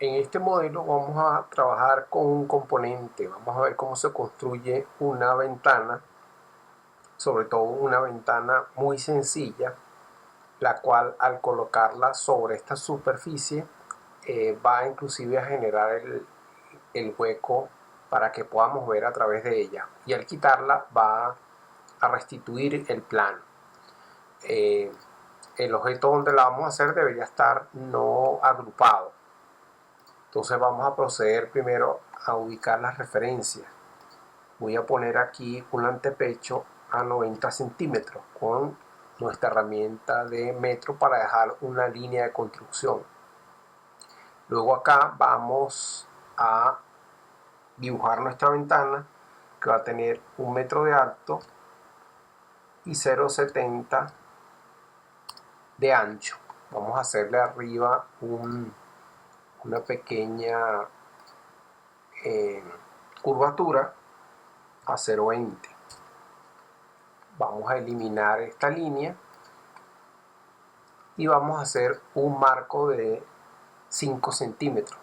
En este modelo vamos a trabajar con un componente. Vamos a ver cómo se construye una ventana, sobre todo una ventana muy sencilla, la cual al colocarla sobre esta superficie va inclusive a generar el hueco para que podamos ver a través de ella, y al quitarla va a restituir el plano. El objeto donde la vamos a hacer debería estar no agrupado. Entonces vamos a proceder primero a ubicar las referencias. Voy a poner aquí un antepecho a 90 centímetros con nuestra herramienta de metro para dejar una línea de construcción. Luego acá vamos a dibujar nuestra ventana, que va a tener 1 metro de alto y 0,70 de ancho. Vamos a hacerle arriba una pequeña curvatura a 0,20. Vamos a eliminar esta línea y vamos a hacer un marco de 5 centímetros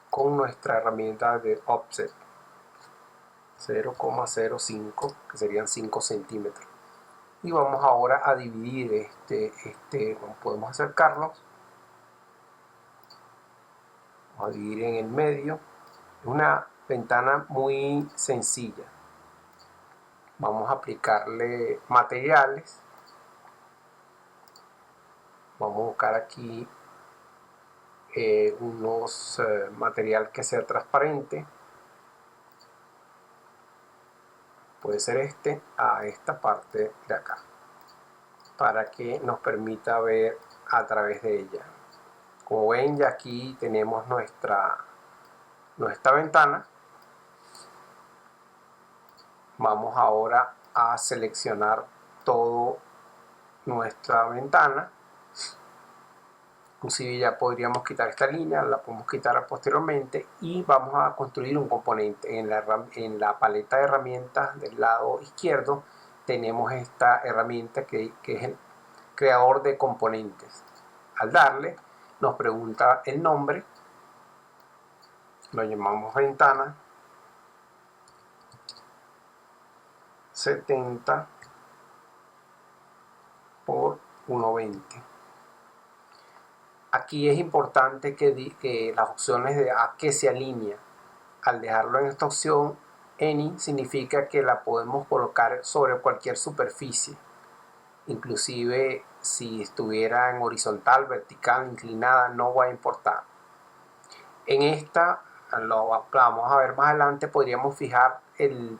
con nuestra herramienta de offset 0,05, que serían 5 centímetros. Y vamos ahora a dividir podemos acercarnos, vamos a dividir en el medio. Una ventana muy sencilla. Vamos a aplicarle materiales. Vamos a buscar aquí material que sea transparente. Puede ser a esta parte de acá, para que nos permita ver a través de ella. Como ven, ya aquí tenemos nuestra ventana. Vamos ahora a seleccionar toda nuestra ventana. Inclusive ya podríamos quitar esta línea, la podemos quitar posteriormente, y vamos a construir un componente. En la paleta de herramientas del lado izquierdo tenemos esta herramienta que es el creador de componentes. Al darle, nos pregunta el nombre, lo llamamos ventana 70 por 1,20. Aquí es importante que las opciones de a qué se alinea. Al dejarlo en esta opción, any significa que la podemos colocar sobre cualquier superficie, inclusive si estuviera en horizontal, vertical, inclinada, no va a importar. En esta, lo vamos a ver más adelante, podríamos fijar el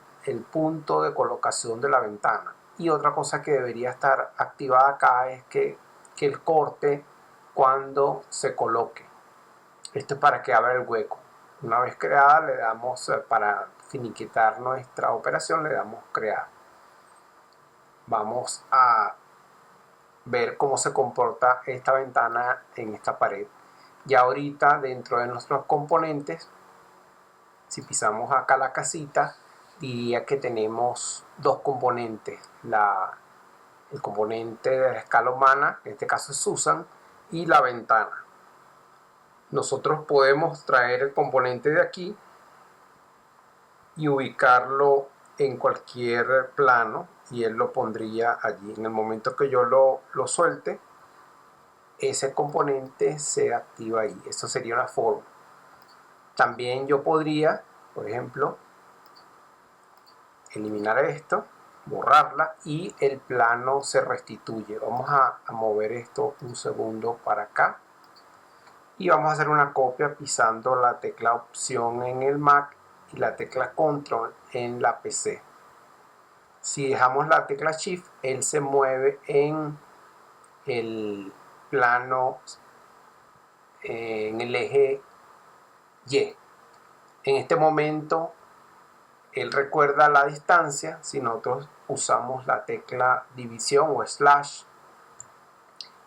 punto de colocación de la ventana. Y otra cosa que debería estar activada acá es que el corte cuando se coloque. Esto es para que abra el hueco. Una vez creada, le damos, para finiquitar nuestra operación, le damos crear. Vamos a ver cómo se comporta esta ventana en esta pared. Ya ahorita, dentro de nuestros componentes, si pisamos acá la casita, diría que tenemos dos componentes. El componente de la escala humana, en este caso es Susan, y la ventana. Nosotros podemos traer el componente de aquí y ubicarlo en cualquier plano, y él lo pondría allí. En el momento que yo lo suelte, ese componente se activa ahí. Eso sería una forma. También yo podría, por ejemplo, eliminar esto, borrarla, y el plano se restituye. Vamos a mover esto un segundo para acá y vamos a hacer una copia pisando la tecla opción en el Mac y la tecla control en la PC. Si dejamos la tecla shift, él se mueve en el plano, en el eje Y. En este momento él recuerda la distancia. Si nosotros usamos la tecla división o slash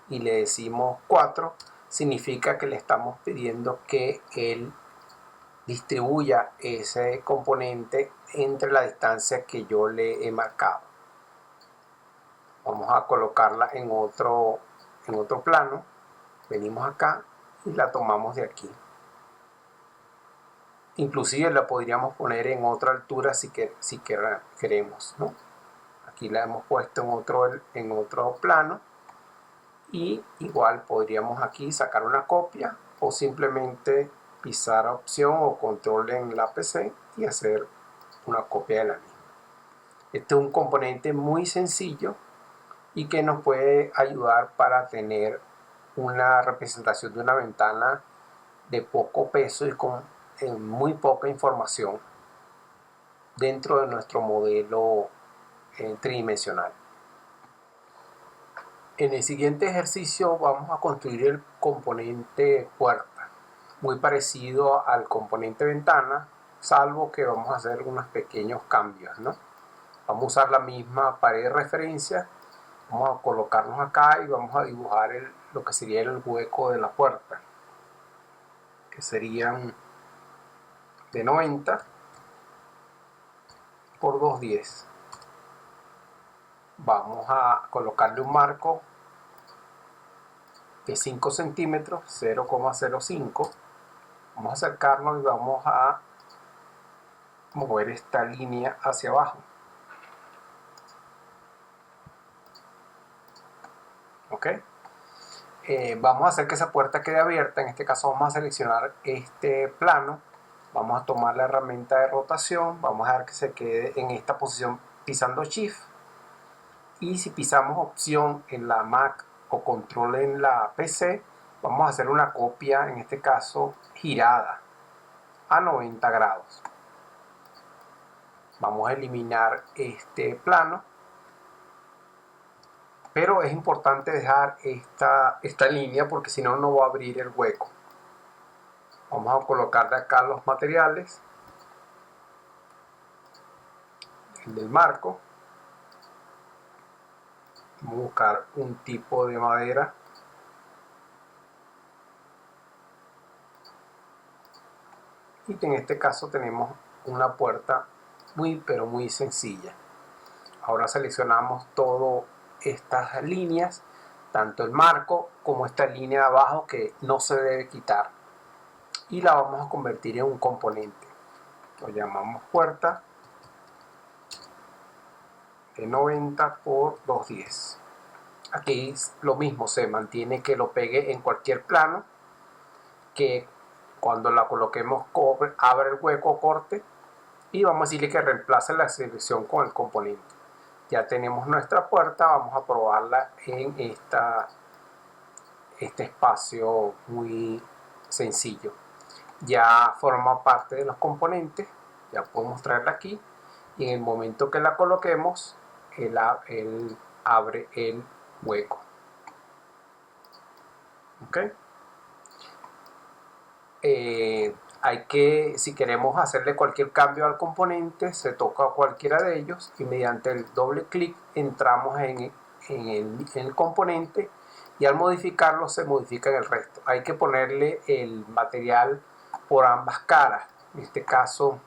y le decimos 4, significa que le estamos pidiendo que él distribuya ese componente entre la distancia que yo le he marcado. Vamos a colocarla en otro plano. Venimos acá y la tomamos de aquí. Inclusive la podríamos poner en otra altura si queremos, ¿no? Aquí la hemos puesto en otro plano, y igual podríamos aquí sacar una copia o simplemente pisar opción o control en la PC y hacer una copia de la misma. Este es un componente muy sencillo y que nos puede ayudar para tener una representación de una ventana de poco peso y con muy poca información dentro de nuestro modelo tridimensional. En el siguiente ejercicio vamos a construir el componente puerta, muy parecido al componente ventana, salvo que vamos a hacer unos pequeños cambios, ¿no? Vamos a usar la misma pared de referencia, vamos a colocarnos acá y vamos a dibujar lo que sería el hueco de la puerta, que serían de 90 por 210. Vamos a colocarle un marco de 5 centímetros, 0,05. Vamos a acercarnos y vamos a mover esta línea hacia abajo. ¿Ok? Vamos a hacer que esa puerta quede abierta. En este caso vamos a seleccionar este plano. Vamos a tomar la herramienta de rotación. Vamos a dejar que se quede en esta posición pisando Shift. Y si pisamos opción en la Mac o control en la PC, vamos a hacer una copia, en este caso girada a 90 grados. Vamos a eliminar este plano, pero es importante dejar esta línea porque si no, no va a abrir el hueco. Vamos a colocar de acá los materiales, el del marco. Vamos a buscar un tipo de madera. Y en este caso tenemos una puerta pero muy sencilla. Ahora seleccionamos todas estas líneas, tanto el marco como esta línea de abajo que no se debe quitar, y la vamos a convertir en un componente. Lo llamamos puerta de 90 por 210. Aquí es lo mismo, se mantiene que lo pegue en cualquier plano, que cuando la coloquemos abre el hueco o corte, y vamos a decirle que reemplace la selección con el componente. Ya tenemos nuestra puerta, vamos a probarla en este espacio muy sencillo. Ya forma parte de los componentes, ya podemos traerla aquí, y en el momento que la coloquemos, él abre el hueco. ¿Ok? Si queremos hacerle cualquier cambio al componente, se toca cualquiera de ellos y mediante el doble clic entramos en el componente, y al modificarlo se modifica el resto. Hay que ponerle el material por ambas caras. En este caso,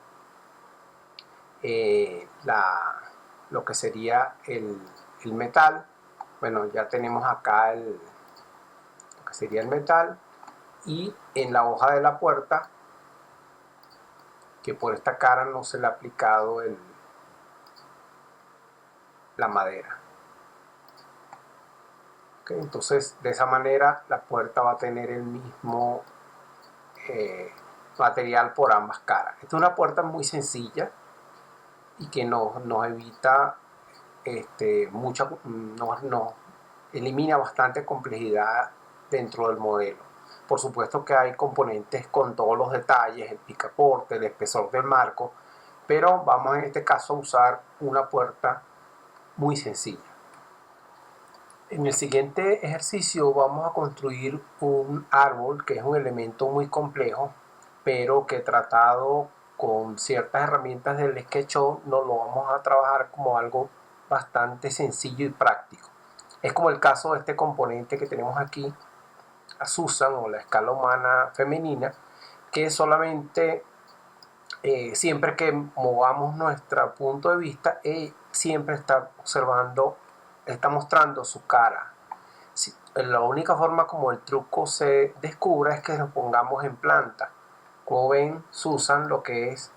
lo que sería el metal. Bueno, ya tenemos acá lo que sería el metal, y en la hoja de la puerta, que por esta cara no se le ha aplicado la madera. ¿Okay? Entonces, de esa manera la puerta va a tener el mismo material por ambas caras. Esta es una puerta muy sencilla y que nos evita nos elimina bastante complejidad dentro del modelo. Por supuesto que hay componentes con todos los detalles, el picaporte, el espesor del marco, pero vamos en este caso a usar una puerta muy sencilla. En el siguiente ejercicio vamos a construir un árbol, que es un elemento muy complejo, pero que tratado con ciertas herramientas del SketchUp nos lo vamos a trabajar como algo bastante sencillo y práctico. Es como el caso de este componente que tenemos aquí, a Susan, o la escala humana femenina, que solamente siempre que movamos nuestro punto de vista, siempre está mostrando su cara. la única forma como el truco se descubra es que lo pongamos en planta. Como ven, se usan lo que es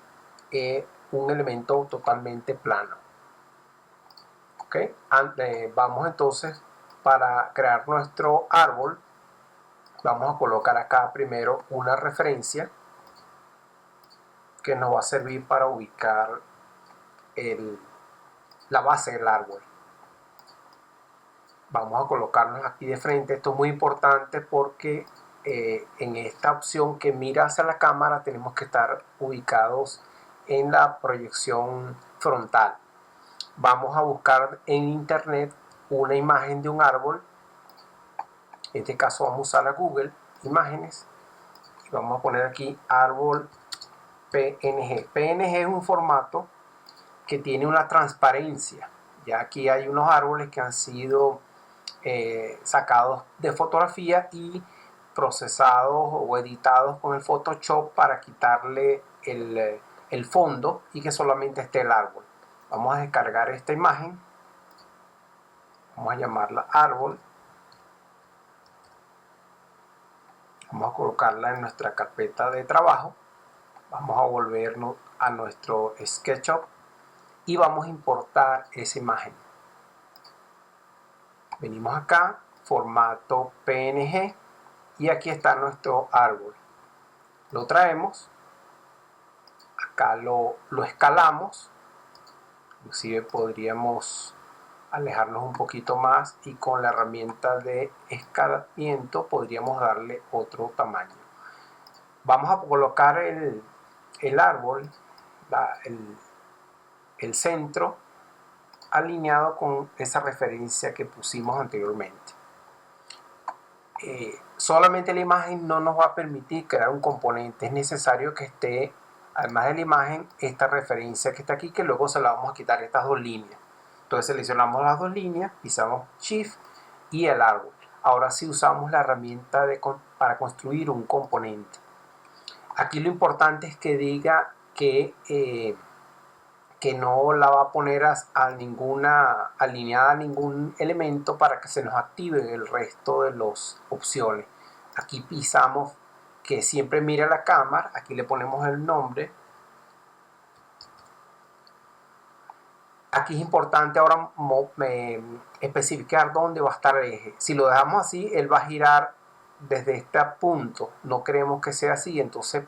un elemento totalmente plano. ¿Okay? Vamos entonces, para crear nuestro árbol, vamos a colocar acá primero una referencia que nos va a servir para ubicar la base del árbol. Vamos a colocarnos aquí de frente. Esto es muy importante porque en esta opción que mira hacia la cámara tenemos que estar ubicados en la proyección frontal. Vamos a buscar en internet una imagen de un árbol. En este caso vamos a usar a Google Imágenes y vamos a poner aquí árbol PNG. PNG es un formato que tiene una transparencia. Ya aquí hay unos árboles que han sido sacados de fotografía y procesados o editados con el Photoshop para quitarle el fondo y que solamente esté el árbol. Vamos a descargar esta imagen, vamos a llamarla árbol, vamos a colocarla en nuestra carpeta de trabajo, vamos a volvernos a nuestro SketchUp y vamos a importar esa imagen. Venimos acá, formato PNG, y aquí está nuestro árbol. Lo traemos, acá lo escalamos, inclusive podríamos alejarnos un poquito más y con la herramienta de escalamiento podríamos darle otro tamaño. Vamos a colocar el árbol, el centro, alineado con esa referencia que pusimos anteriormente. Solamente la imagen no nos va a permitir crear un componente. Es necesario que esté, además de la imagen, esta referencia que está aquí, que luego se la vamos a quitar, estas dos líneas. Entonces seleccionamos las dos líneas, pisamos Shift y el árbol. Ahora sí usamos la herramienta para construir un componente. Aquí lo importante es que diga que no la va a poner alineada a ningún elemento para que se nos active el resto de las opciones. Aquí pisamos que siempre mire la cámara, aquí le ponemos el nombre. Aquí es importante ahora especificar dónde va a estar el eje. Si lo dejamos así, él va a girar desde este punto. No queremos que sea así, entonces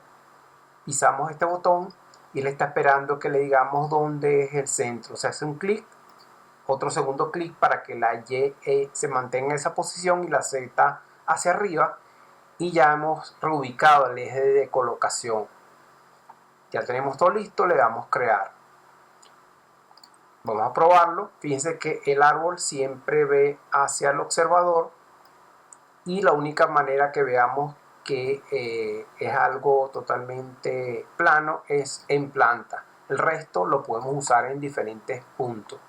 pisamos este botón y él está esperando que le digamos dónde es el centro. Se hace un clic, otro segundo clic para que la Y se mantenga en esa posición y la Z hacia arriba, y ya hemos reubicado el eje de colocación. Ya tenemos todo listo, le damos crear. Vamos a probarlo. Fíjense que el árbol siempre ve hacia el observador y la única manera que veamos que es algo totalmente plano es en planta. El resto lo podemos usar en diferentes puntos.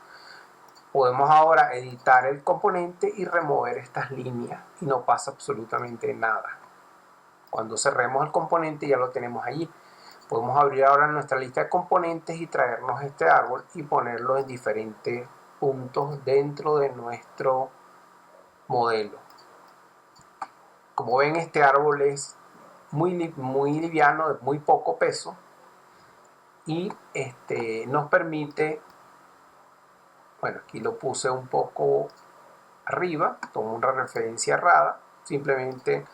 Podemos ahora editar el componente y remover estas líneas y no pasa absolutamente nada. Cuando cerremos el componente ya lo tenemos allí. Podemos abrir ahora nuestra lista de componentes y traernos este árbol y ponerlo en diferentes puntos dentro de nuestro modelo. Como ven, este árbol es muy liviano, de muy poco peso, y nos permite, bueno, aquí lo puse un poco arriba, tomo una referencia errada, simplemente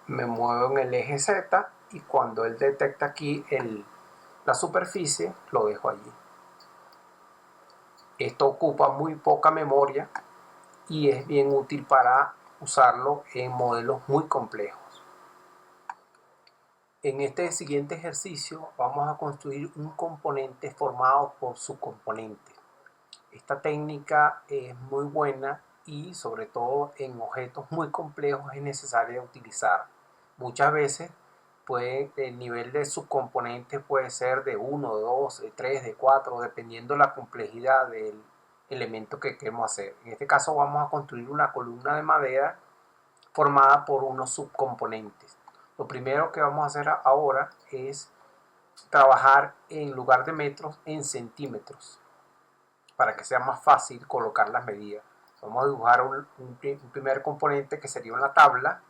me muevo en el eje Z y cuando él detecta aquí la superficie, lo dejo allí. Esto ocupa muy poca memoria y es bien útil para usarlo en modelos muy complejos. En este siguiente ejercicio vamos a construir un componente formado por subcomponentes. Esta técnica es muy buena y sobre todo en objetos muy complejos es necesaria utilizar. Muchas veces el nivel de subcomponentes puede ser de 1, de 2, de 3, de 4, dependiendo de la complejidad del elemento que queremos hacer. En este caso vamos a construir una columna de madera formada por unos subcomponentes. Lo primero que vamos a hacer ahora es trabajar en lugar de metros en centímetros para que sea más fácil colocar las medidas. Vamos a dibujar un primer componente que sería una tabla.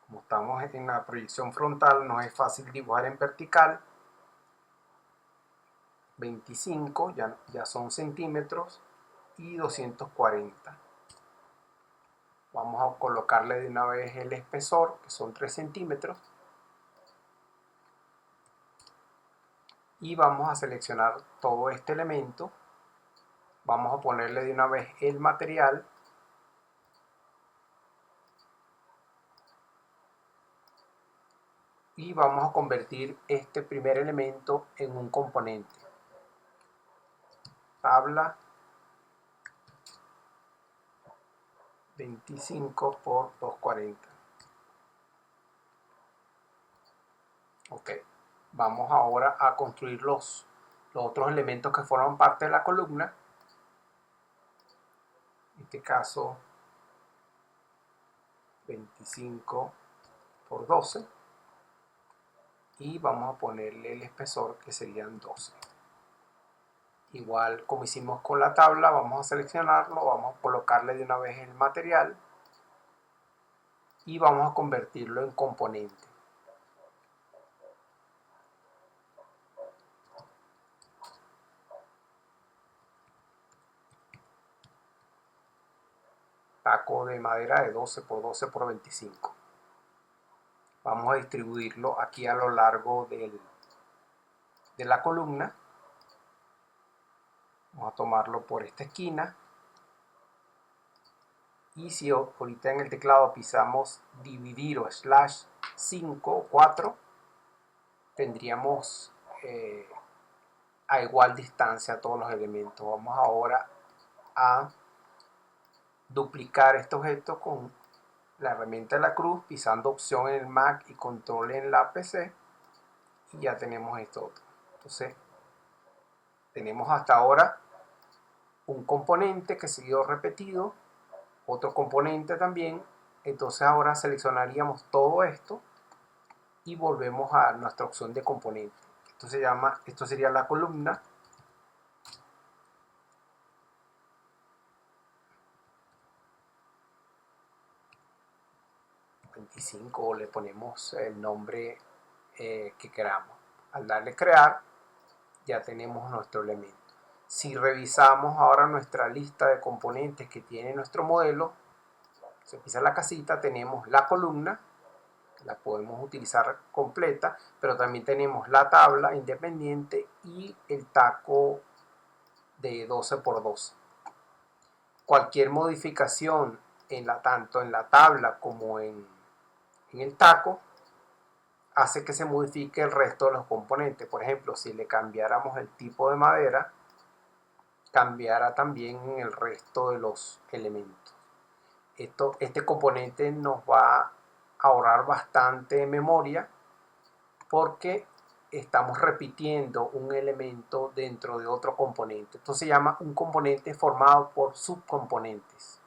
Como estamos en la proyección frontal, nos es fácil dibujar en vertical. 25, ya son centímetros, y 240. Vamos a colocarle de una vez el espesor, que son 3 centímetros. Y vamos a seleccionar todo este elemento. Vamos a ponerle de una vez el material. Y vamos a convertir este primer elemento en un componente. Tabla 25 por 240. Ok, vamos ahora a construir los otros elementos que forman parte de la columna. En este caso 25 por 12. Y vamos a ponerle el espesor, que serían 12. Igual como hicimos con la tabla, vamos a seleccionarlo, vamos a colocarle de una vez el material y vamos a convertirlo en componente. Taco de madera de 12 por 12 por 25. Vamos a distribuirlo aquí a lo largo de la columna. Vamos a tomarlo por esta esquina. Y si ahorita en el teclado pisamos dividir o /5 o 4, tendríamos a igual distancia todos los elementos. Vamos ahora a duplicar este objeto con la herramienta de la cruz, pisando opción en el Mac y control en la PC, y ya tenemos esto otro. Entonces tenemos hasta ahora un componente que se dio repetido, otro componente también. Entonces ahora seleccionaríamos todo esto y volvemos a nuestra opción de componente. Esto sería la columna. O le ponemos el nombre que queramos. Al darle crear, ya tenemos nuestro elemento. Si revisamos ahora nuestra lista de componentes que tiene nuestro modelo, se pisa la casita, tenemos la columna, la podemos utilizar completa, pero también tenemos la tabla independiente y el taco de 12 por 12. Cualquier modificación tanto en la tabla como en el taco hace que se modifique el resto de los componentes. Por ejemplo, si le cambiáramos el tipo de madera, cambiará también el resto de los elementos. Este componente nos va a ahorrar bastante memoria porque estamos repitiendo un elemento dentro de otro componente. Esto se llama un componente formado por subcomponentes.